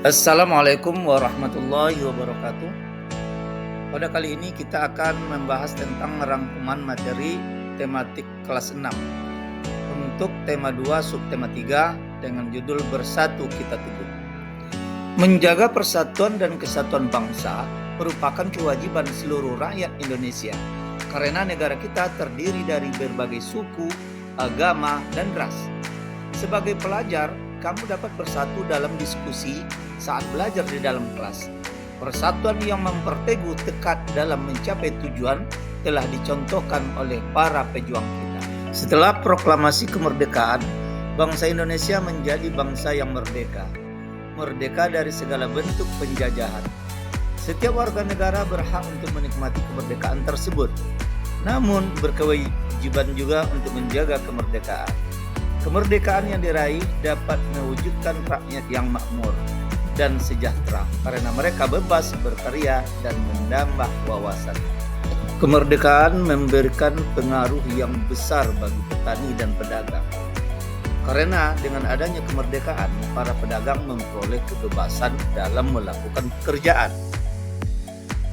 Assalamualaikum warahmatullahi wabarakatuh. Pada kali ini kita akan membahas tentang rangkuman materi tematik kelas 6 untuk tema 2 subtema 3 dengan judul Bersatu Kita Teguh. Menjaga persatuan dan kesatuan bangsa merupakan kewajiban seluruh rakyat Indonesia karena negara kita terdiri dari berbagai suku, agama, dan ras. Sebagai pelajar, kamu dapat bersatu dalam diskusi saat belajar di dalam kelas. Persatuan yang memperteguh tekad dalam mencapai tujuan telah dicontohkan oleh para pejuang kita. Setelah proklamasi kemerdekaan, bangsa Indonesia menjadi bangsa yang merdeka. Merdeka dari segala bentuk penjajahan. Setiap warga negara berhak untuk menikmati kemerdekaan tersebut, namun berkewajiban juga untuk menjaga kemerdekaan. Kemerdekaan yang diraih dapat mewujudkan rakyat yang makmur dan sejahtera karena mereka bebas berkarya dan menambah wawasan. Kemerdekaan memberikan pengaruh yang besar bagi petani dan pedagang. Karena dengan adanya kemerdekaan, para pedagang memperoleh kebebasan dalam melakukan pekerjaan.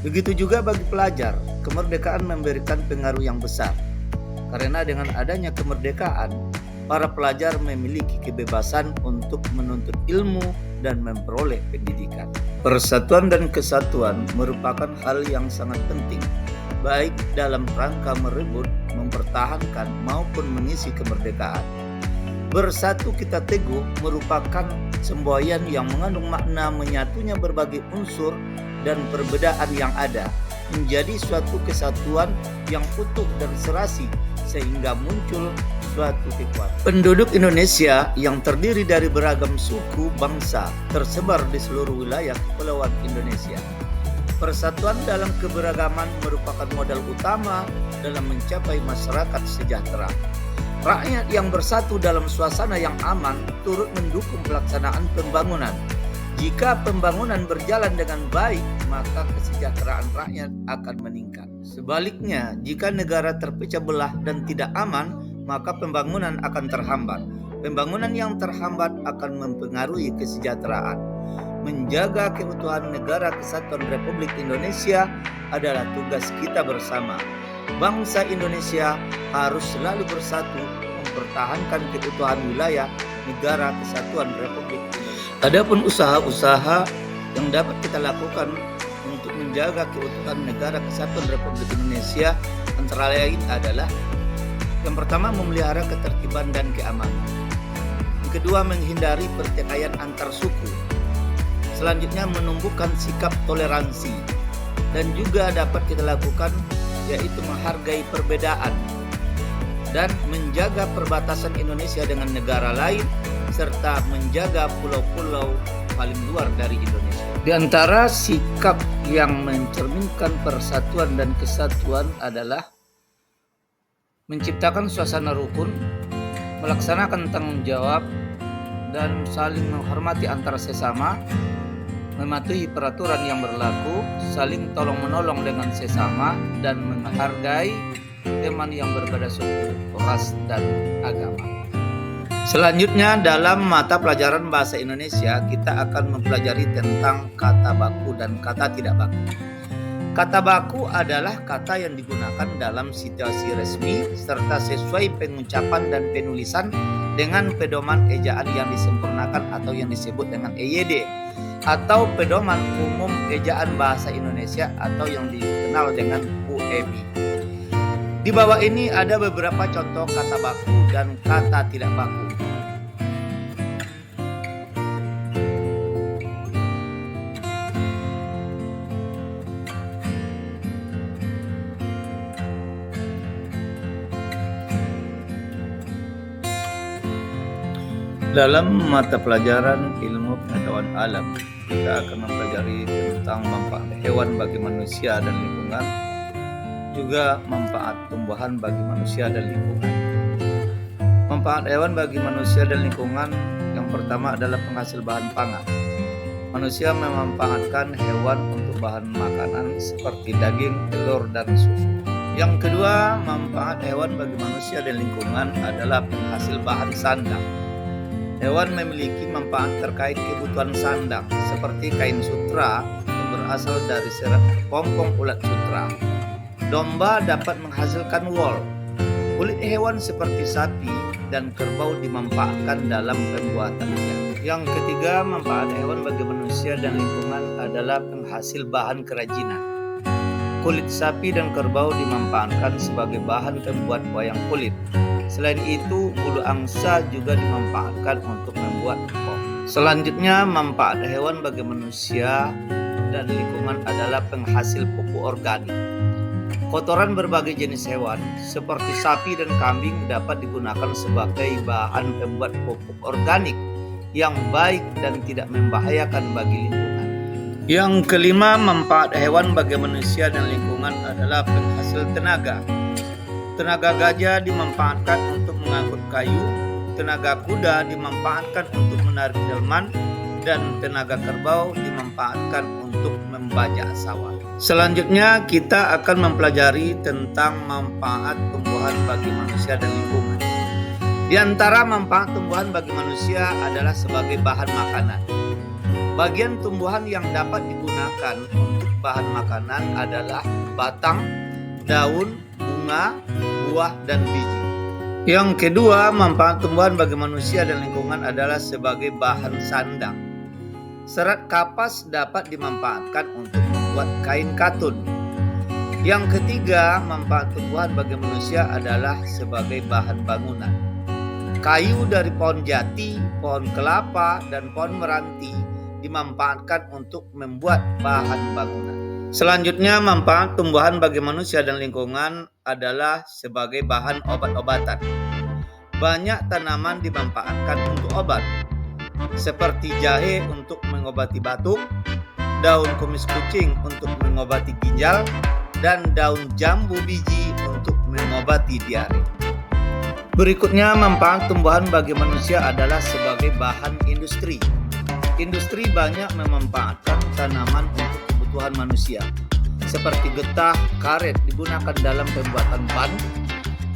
Begitu juga bagi pelajar, kemerdekaan memberikan pengaruh yang besar. Karena dengan adanya kemerdekaan, para pelajar memiliki kebebasan untuk menuntut ilmu dan memperoleh pendidikan. Persatuan dan kesatuan merupakan hal yang sangat penting, baik dalam rangka merebut, mempertahankan, maupun mengisi kemerdekaan. Bersatu kita teguh merupakan semboyan yang mengandung makna menyatunya berbagai unsur dan perbedaan yang ada, menjadi suatu kesatuan yang utuh dan serasi sehingga muncul suatu kekuatan. Penduduk Indonesia yang terdiri dari beragam suku bangsa tersebar di seluruh wilayah kepulauan Indonesia. Persatuan dalam keberagaman merupakan modal utama dalam mencapai masyarakat sejahtera. Rakyat yang bersatu dalam suasana yang aman turut mendukung pelaksanaan pembangunan. Jika pembangunan berjalan dengan baik, maka kesejahteraan rakyat akan meningkat. Sebaliknya, jika negara terpecah belah dan tidak aman, maka pembangunan akan terhambat. Pembangunan yang terhambat akan mempengaruhi kesejahteraan. Menjaga keutuhan negara kesatuan Republik Indonesia adalah tugas kita bersama. Bangsa Indonesia harus selalu bersatu mempertahankan keutuhan wilayah negara kesatuan Republik Indonesia. Adapun usaha-usaha yang dapat kita lakukan untuk menjaga keutuhan negara kesatuan Republik Indonesia antara lain adalah: yang pertama, memelihara ketertiban dan keamanan. Yang kedua, menghindari pertikaian antar suku. Selanjutnya, menumbuhkan sikap toleransi. Dan juga dapat kita lakukan yaitu menghargai perbedaan dan menjaga perbatasan Indonesia dengan negara lain serta menjaga pulau-pulau paling luar dari Indonesia. Di antara sikap yang mencerminkan persatuan dan kesatuan adalah menciptakan suasana rukun, melaksanakan tanggung jawab, dan saling menghormati antara sesama, mematuhi peraturan yang berlaku, saling tolong-menolong dengan sesama, dan menghargai teman yang berbeda suku, ras, dan agama. Selanjutnya, dalam mata pelajaran bahasa Indonesia, kita akan mempelajari tentang kata baku dan kata tidak baku. Kata baku adalah kata yang digunakan dalam situasi resmi serta sesuai pengucapan dan penulisan dengan pedoman ejaan yang disempurnakan atau yang disebut dengan EYD, atau pedoman umum ejaan bahasa Indonesia atau yang dikenal dengan UEB. Di bawah ini ada beberapa contoh kata baku dan kata tidak baku. Dalam mata pelajaran ilmu pengetahuan alam, kita akan mempelajari tentang manfaat hewan bagi manusia dan lingkungan, juga manfaat tumbuhan bagi manusia dan lingkungan. Manfaat hewan bagi manusia dan lingkungan yang pertama adalah penghasil bahan pangan. Manusia memanfaatkan hewan untuk bahan makanan seperti daging, telur, dan susu. Yang kedua, manfaat hewan bagi manusia dan lingkungan adalah penghasil bahan sandang. Hewan memiliki manfaat terkait kebutuhan sandang seperti kain sutra yang berasal dari serat kepompong ulat sutra. Domba dapat menghasilkan wol. Kulit hewan seperti sapi dan kerbau dimanfaatkan dalam pembuatannya. Yang ketiga, manfaat hewan bagi manusia dan lingkungan adalah penghasil bahan kerajinan. Kulit sapi dan kerbau dimanfaatkan sebagai bahan pembuat wayang kulit. Selain itu, bulu angsa juga dimanfaatkan untuk membuat kok. Selanjutnya, manfaat hewan bagi manusia dan lingkungan adalah penghasil pupuk organik. Kotoran berbagai jenis hewan, seperti sapi dan kambing, dapat digunakan sebagai bahan pembuat pupuk organik yang baik dan tidak membahayakan bagi lingkungan. Yang kelima, manfaat hewan bagi manusia dan lingkungan adalah penghasil tenaga. Tenaga gajah dimanfaatkan untuk mengangkut kayu, tenaga kuda dimanfaatkan untuk menarik delman, dan tenaga kerbau dimanfaatkan untuk membajak sawah. Selanjutnya kita akan mempelajari tentang manfaat tumbuhan bagi manusia dan lingkungan. Di antara manfaat tumbuhan bagi manusia adalah sebagai bahan makanan. Bagian tumbuhan yang dapat digunakan untuk bahan makanan adalah batang, daun, bunga, buah, dan biji. Yang kedua, manfaat tumbuhan bagi manusia dan lingkungan adalah sebagai bahan sandang. Serat kapas dapat dimanfaatkan untuk membuat kain katun. Yang ketiga, manfaat tumbuhan bagi manusia adalah sebagai bahan bangunan. Kayu dari pohon jati, pohon kelapa, dan pohon meranti dimanfaatkan untuk membuat bahan bangunan. Selanjutnya, manfaat tumbuhan bagi manusia dan lingkungan adalah sebagai bahan obat-obatan. Banyak tanaman dimanfaatkan untuk obat, seperti jahe untuk mengobati batuk, daun kumis kucing untuk mengobati ginjal, dan daun jambu biji untuk mengobati diare. Berikutnya, manfaat tumbuhan bagi manusia adalah sebagai bahan industri. Industri banyak memanfaatkan tanaman untuk kebutuhan manusia, seperti getah karet digunakan dalam pembuatan ban.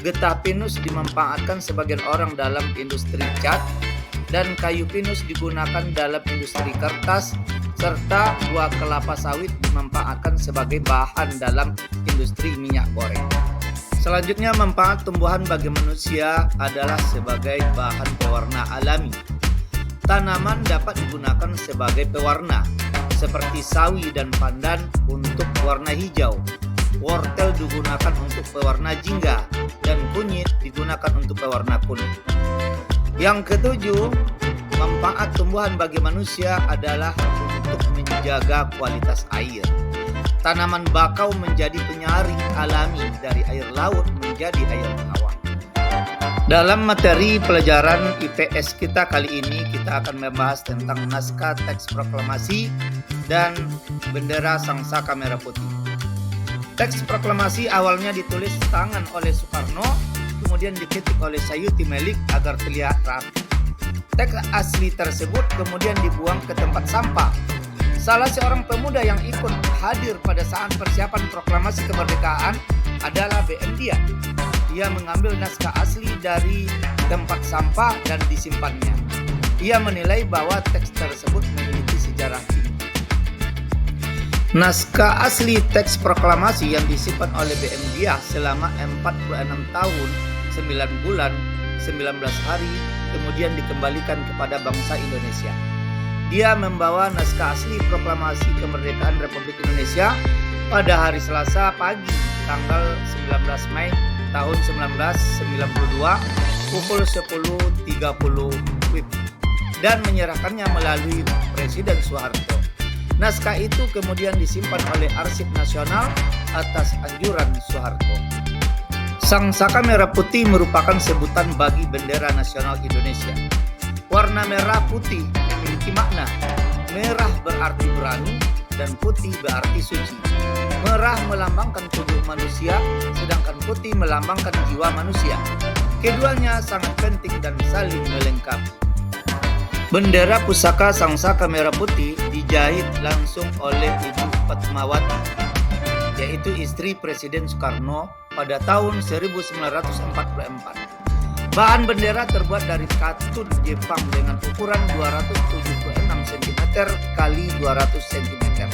Getah pinus dimanfaatkan sebagian orang dalam industri cat, dan kayu pinus digunakan dalam industri kertas, serta buah kelapa sawit dimanfaatkan sebagai bahan dalam industri minyak goreng. Selanjutnya, manfaat tumbuhan bagi manusia adalah sebagai bahan pewarna alami. Tanaman dapat digunakan sebagai pewarna, seperti sawi dan pandan untuk warna hijau. Wortel digunakan untuk pewarna jingga, dan kunyit digunakan untuk pewarna kuning. Yang ketujuh, manfaat tumbuhan bagi manusia adalah untuk menjaga kualitas air. Tanaman bakau menjadi penyaring alami dari air laut menjadi air tawar. Dalam materi pelajaran IPS kita kali ini, kita akan membahas tentang naskah teks proklamasi dan bendera Sangsaka Merah Putih. Teks proklamasi awalnya ditulis tangan oleh Soekarno, kemudian diketik oleh Sayuti Melik agar terlihat rapi. Teks asli tersebut kemudian dibuang ke tempat sampah. Salah seorang pemuda yang ikut hadir pada saat persiapan proklamasi kemerdekaan adalah BM Dia. Ia mengambil naskah asli dari tempat sampah dan disimpannya. Ia menilai bahwa teks tersebut memiliki sejarah tinggi. Naskah asli teks proklamasi yang disimpan oleh BM Dia selama 46 tahun, 9 bulan, 19 hari, kemudian dikembalikan kepada bangsa Indonesia. Dia membawa naskah asli proklamasi kemerdekaan Republik Indonesia pada hari Selasa pagi, tanggal 19 Mei tahun 1992 pukul 10.30 WIB dan menyerahkannya melalui Presiden Soeharto. Naskah itu kemudian disimpan oleh Arsip Nasional atas anjuran Soeharto. Sangsaka Merah Putih merupakan sebutan bagi bendera nasional Indonesia. Warna merah putih memiliki makna. Merah berarti berani dan putih berarti suci. Merah melambangkan tubuh manusia, sedangkan putih melambangkan jiwa manusia. Keduanya sangat penting dan saling melengkapi. Bendera pusaka Sangsaka Merah Putih dijahit langsung oleh Ibu Fatmawati, yaitu istri Presiden Soekarno pada tahun 1944. Bahan bendera terbuat dari katun Jepang dengan ukuran 276 cm kali 200 cm.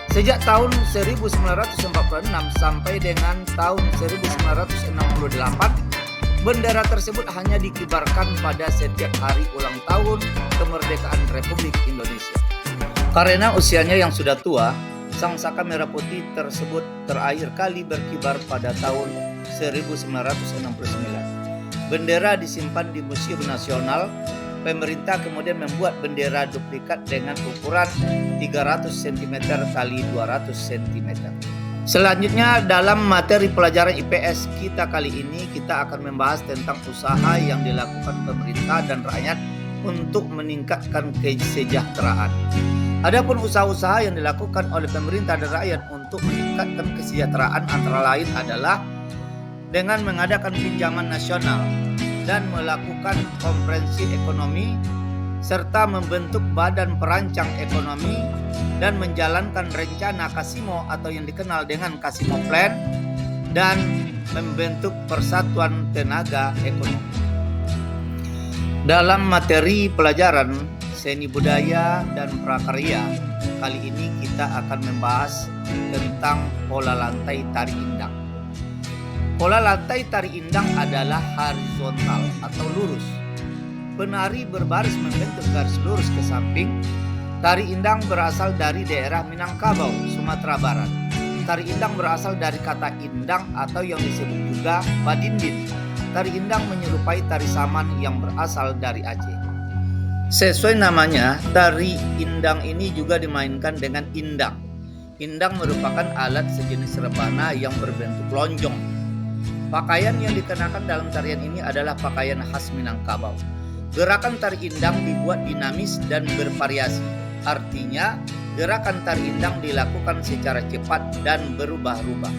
Sejak tahun 1946 sampai dengan tahun 1968, bendera tersebut hanya dikibarkan pada setiap hari ulang tahun kemerdekaan Republik Indonesia. Karena usianya yang sudah tua, sang saka merah putih tersebut terakhir kali berkibar pada tahun 1969. Bendera disimpan di Museum Nasional. Pemerintah kemudian membuat bendera duplikat dengan ukuran 300 cm kali 200 cm. Selanjutnya dalam materi pelajaran IPS kita kali ini kita akan membahas tentang usaha yang dilakukan pemerintah dan rakyat untuk meningkatkan kesejahteraan. Adapun usaha-usaha yang dilakukan oleh pemerintah dan rakyat untuk meningkatkan kesejahteraan antara lain adalah dengan mengadakan pinjaman nasional dan melakukan konferensi ekonomi serta membentuk badan perancang ekonomi dan menjalankan rencana Kasimo atau yang dikenal dengan Kasimo Plan dan membentuk persatuan tenaga ekonomi. Dalam materi pelajaran seni budaya dan prakarya, kali ini kita akan membahas tentang pola lantai tari indang. Pola lantai tari indang adalah horizontal atau lurus. Penari berbaris membentuk garis lurus ke samping. Tari indang berasal dari daerah Minangkabau, Sumatera Barat. Tari indang berasal dari kata indang atau yang disebut juga badindin. Tari indang menyerupai tari saman yang berasal dari Aceh. Sesuai namanya, tari indang ini juga dimainkan dengan indang. Indang merupakan alat sejenis rebana yang berbentuk lonjong. Pakaian yang dikenakan dalam tarian ini adalah pakaian khas Minangkabau. Gerakan tari indang dibuat dinamis dan bervariasi. Artinya, gerakan tari indang dilakukan secara cepat dan berubah-ubah.